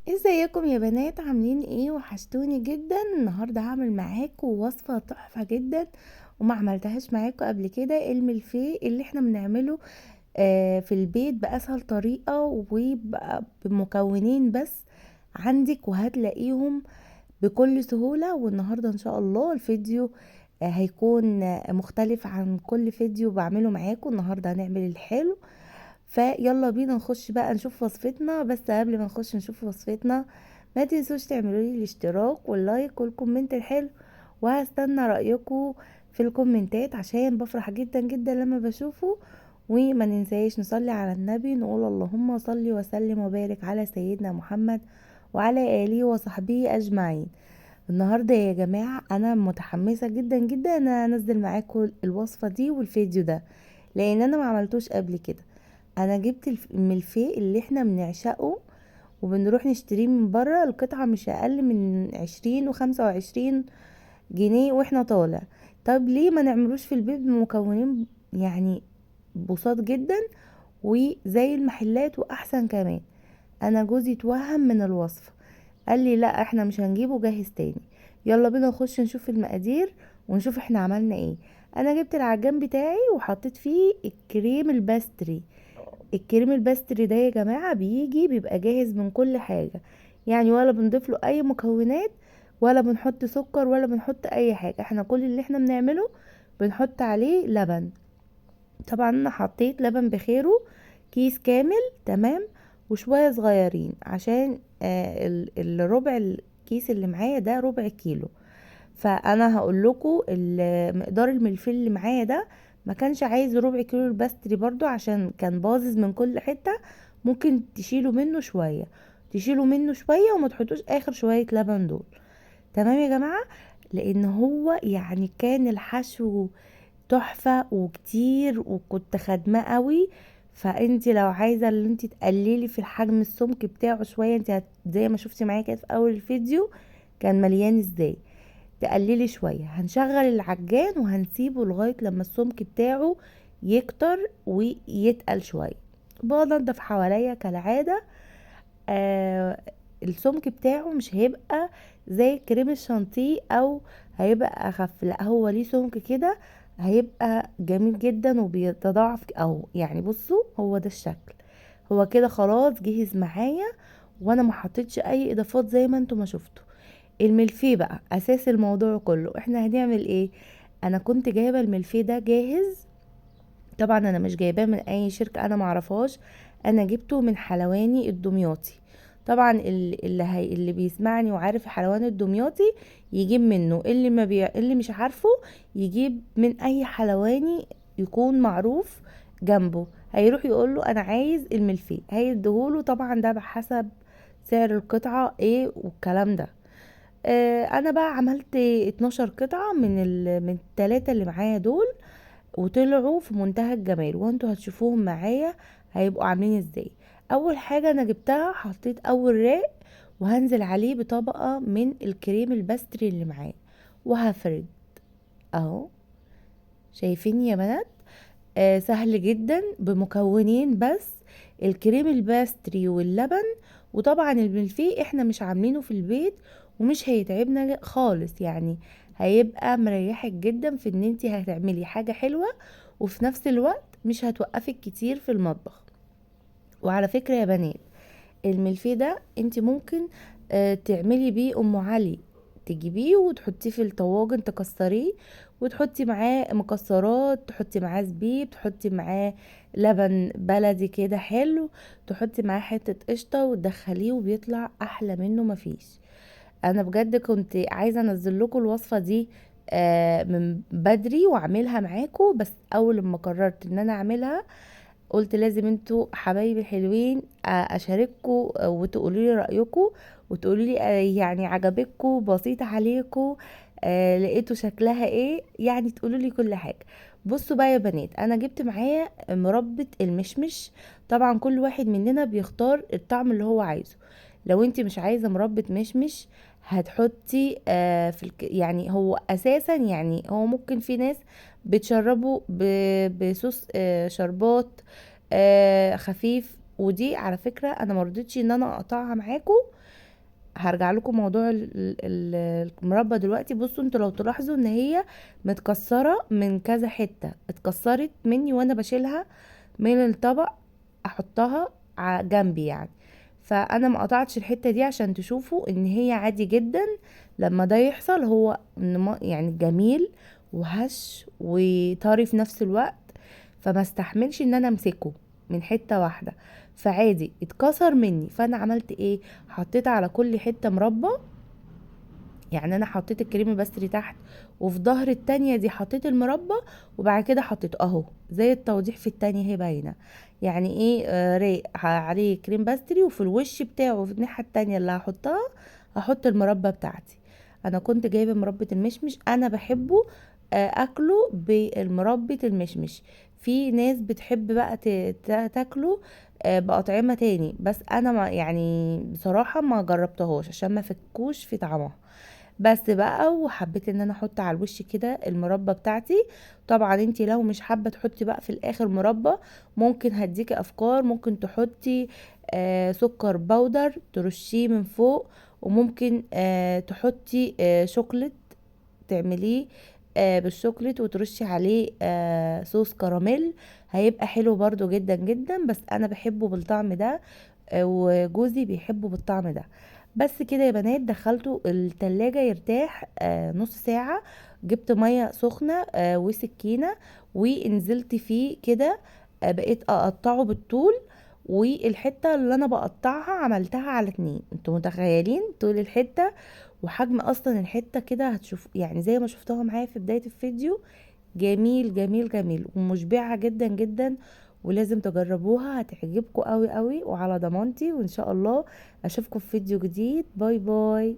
ازيكم يا بنات؟ عاملين ايه؟ وحشتوني جدا. النهارده هعمل معاكم وصفه تحفه جدا وما عملتهاش معاكم قبل كده، الملفيه اللي احنا بنعمله في البيت باسهل طريقه وبمكونين بس عندك، وهتلاقيهم بكل سهوله. والنهارده ان شاء الله الفيديو هيكون مختلف عن كل فيديو بعمله معاكم. النهارده هنعمل الحلو، فيلا بينا نخش بقى نشوف وصفتنا. بس قبل ما نخش نشوف وصفتنا، ما تنسوش تعملوا لي الاشتراك واللايك والكومنت الحلو، وهستنى رأيكم في الكومنتات عشان بفرح جدا جدا لما بشوفه. وما ننساش نصلي على النبي، نقول اللهم صل وسلم وبارك على سيدنا محمد وعلى آله وصحبه أجمعين. النهاردة يا جماعة أنا متحمسة جدا جدا أن أنا أنزل معاكم الوصفة دي والفيديو ده، لأن أنا ما عملتوش قبل كده. انا جبت الملفيه اللي احنا بنعشقه وبنروح نشتريه من بره، القطعة مش اقل من 20 و25 جنيه واحنا طالع. طب ليه ما نعملوش في البيت بمكونين يعني بساط جدا وزي المحلات واحسن كمان؟ انا جوزي اتوهم من الوصفة، قال لي لا احنا مش هنجيبه جاهز تاني. يلا بينا نخش نشوف المقادير ونشوف احنا عملنا ايه. انا جبت العجان بتاعي وحطيت فيه الكريم الباستري. الكريم الباستري ده يا جماعة بيبقى جاهز من كل حاجة، يعني ولا بنضيف له اي مكونات ولا بنحط سكر ولا بنحط اي حاجة. احنا كل اللي احنا بنعمله بنحط عليه لبن. طبعا انا حطيت لبن بخيره كيس كامل، تمام، وشوية صغيرين عشان الربع الكيس اللي معايا ده ربع كيلو. فانا هقول لكم مقدار الملفيه اللي معايا ده ما كانش عايز ربع كيلو الباستري برضو عشان كان باظظ من كل حته. ممكن تشيلوا منه شويه وما تحطوش اخر شويه لبن دول. تمام يا جماعه، لان هو يعني كان الحشو تحفه وكتير وكنت خدماه قوي. فانت لو عايزه ان انت تقللي في الحجم السمك بتاعه شويه، انت زي ما شفتي معايا كده في اول الفيديو كان مليان ازاي، تقللي شوية. هنشغل العجان وهنسيبه لغاية لما السمك بتاعه يكتر ويتقل شوية. بنضف حواليا كالعادة. آه السمك بتاعه مش هيبقى زي كريم الشانتيه او هيبقى اخف، لا هو ليه سمك كده هيبقى جميل جدا وبيتضاعف، او يعني بصوا هو ده الشكل. هو كده خلاص جهز معايا، وانا ما حطيتش اي اضافات زي ما انتم ما شفتوا. الملفيه بقى اساس الموضوع كله. احنا هنعمل ايه؟ انا كنت جايبه الملفيه ده جاهز. طبعا انا مش جايباه من اي شركه انا معرفهاش، انا جبته من حلواني الدمياطي. طبعا اللي بيسمعني وعارف حلوان الدمياطي يجيب منه، اللي مش عارفه يجيب من اي حلواني يكون معروف جنبه. هيروح يقول له انا عايز الملفيه، هيديهوله. طبعا ده بحسب سعر القطعه ايه والكلام ده. انا بقى عملت 12 قطعة من التلاتة اللي معايا دول، وطلعوا في منتهى الجمال، وانتوا هتشوفوهم معايا هيبقوا عاملين ازاي. اول حاجة انا جبتها حطيت اول راق، وهنزل عليه بطبقة من الكريم الباستري اللي معايا وهفرد اهو. شايفين يا بنات؟ سهل جدا بمكونين بس، الكريم الباستري واللبن. وطبعا الملفيه احنا مش عاملينه في البيت ومش هيتعبنا خالص، يعني هيبقى مريحك جدا في ان انتي هتعملي حاجة حلوة وفي نفس الوقت مش هتوقفك كتير في المطبخ. وعلى فكرة يا بنات، الملفيه ده انت ممكن تعملي بيه ام علي، تجيبيه وتحطيه في الطواجن تكسريه وتحطي معاه مكسرات، تحطي معاه زبيب، تحطي معاه لبن بلدي كده حلو، تحطي معاه حتة قشطة وتدخليه وبيطلع احلى منه مفيش. انا بجد كنت عايزة انزل لكم الوصفة دي من بدري واعملها معاكم، بس اول ما قررت ان انا اعملها قلت لازم انتوا حبايبي الحلوين اشارككم وتقولوا لي رايكم، وتقولوا لي يعني عجبتكم، بسيطه عليكم، لقيتوا شكلها ايه، يعني تقولوا لي كل حاجه. بصوا بقى يا بنات، انا جبت معايا مربى المشمش. طبعا كل واحد مننا بيختار الطعم اللي هو عايزه. لو انت مش عايزه مربى مشمش هتحطي يعني هو اساسا، يعني هو ممكن في ناس بتشربه بصوص شربات خفيف، ودي على فكرة انا مرضتش ان انا اقطعها معاكم. هرجع لكم موضوع المربى دلوقتي. بصوا انتوا لو تلاحظوا ان هي متكسرة من كذا حتة، اتكسرت مني وانا بشيلها من الطبق احطها جنبي يعني. فانا ما قطعتش الحتة دي عشان تشوفوا ان هي عادي جدا. لما ده يحصل هو يعني جميل وهش وطري في نفس الوقت، فما استحملش ان انا امسكه من حتة واحدة، فعادي اتكسر مني. فانا عملت ايه؟ حطيت على كل حتة مربى. يعني انا حطيت الكريم البستري تحت، وفي ظهر التانية دي حطيت المربى، وبعد كده حطيت اهو زي التوضيح في التانية هي باينة. يعني ايه رايق عليه كريم باستري، وفي الوش بتاعه في الناحية التانية اللي هحطها هحط المربى بتاعتي. انا كنت جايبة مربى المشمش، انا بحبه اكله بالمربى المشمش. في ناس بتحب بقى تاكله بأطعمة تاني، بس انا ما يعني بصراحة ما جربتهاش عشان ما فكوش في طعمها. بس بقى وحبيت ان انا احط على الوش كده المربى بتاعتي. طبعا انتي لو مش حابه تحطي بقى في الاخر مربى، ممكن هديكي افكار. ممكن تحطي سكر بودر ترشيه من فوق، وممكن تحطي شوكليت، تعمليه بالشوكليت وترشي عليه صوص كراميل. هيبقى حلو برضو جدا جدا، بس انا بحبه بالطعم ده وجوزي بيحبه بالطعم ده. بس كده يا بنات، دخلته التلاجة يرتاح نص ساعة. جبت مية سخنة وسكينة ونزلت فيه كده. بقيت اقطعه بالطول، والحتة اللي انا بقطعها عملتها على 2. انتوا متخيلين طول الحتة وحجم اصلا الحتة كده؟ هتشوف يعني زي ما شفتوها معايا في بداية الفيديو. جميل جميل جميل ومشبعة جدا جدا. ولازم تجربوها، هتعجبكم قوي قوي وعلى ضمانتي. وان شاء الله اشوفكم في فيديو جديد. باي باي.